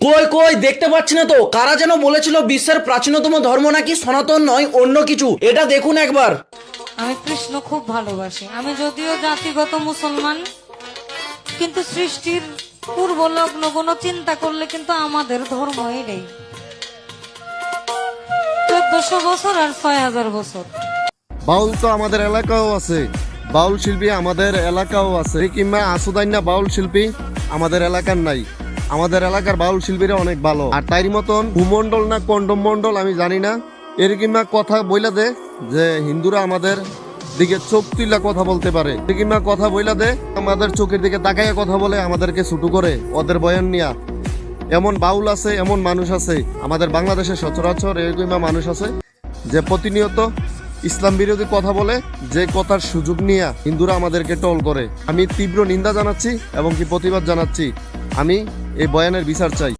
কই কই দেখতে পাচ্ছি না তো। কারা যেন বলেছিল বিশ্বের প্রাচীনতম ধর্ম নাকি সনাতন নয় অন্য কিছু। এটা দেখুন একবার। আমি কৃষ্ণ খুব ভালোবাসি। আমি যদিও জাতিগত মুসলমান, কিন্তু সৃষ্টির পূর্ব লগ্ন কোনো চিন্তা করলে কিন্তু আমাদের ধর্ম এটাই। 1400 বছর আর 6000 বছর। বাউল তো আমাদের এলাকাও আছে, বাউল শিল্পী আমাদের এলাকাও আছে, কিংবা আসুদাইন্না বাউল শিল্পী আমাদের এলাকার নাই। আমাদের এলাকার বাউল শিল্পীরা অনেক ভালো। আর তাই মতন ভূমন্ডল না কন্ডম মন্ডল আমি জানি না, এর কিংবা কথা বইলা দে যে হিন্দুরা আমাদের দিকে চোখ তুইলা কথা বলতে পারে, কিংবা কথা বইলা দে আমাদের চোখের দিকে তাকাইয়া কথা বলে, আমাদেরকে ছুটু করে ওদের বয়ান নিয়া। এমন বাউল আছে, এমন মানুষ আছে আমাদের বাংলাদেশে সচরাচর, এরকম মানুষ আছে যে প্রতিনিয়ত ইসলাম বিরোধী কথা বলে, যে কথার সুযোগ নিয়ে হিন্দুরা আমাদেরকে টল করে। আমি তীব্র নিন্দা জানাচ্ছি এবং কি প্রতিবাদ জানাচ্ছি। আমি এই বয়ানের বিচার চাই।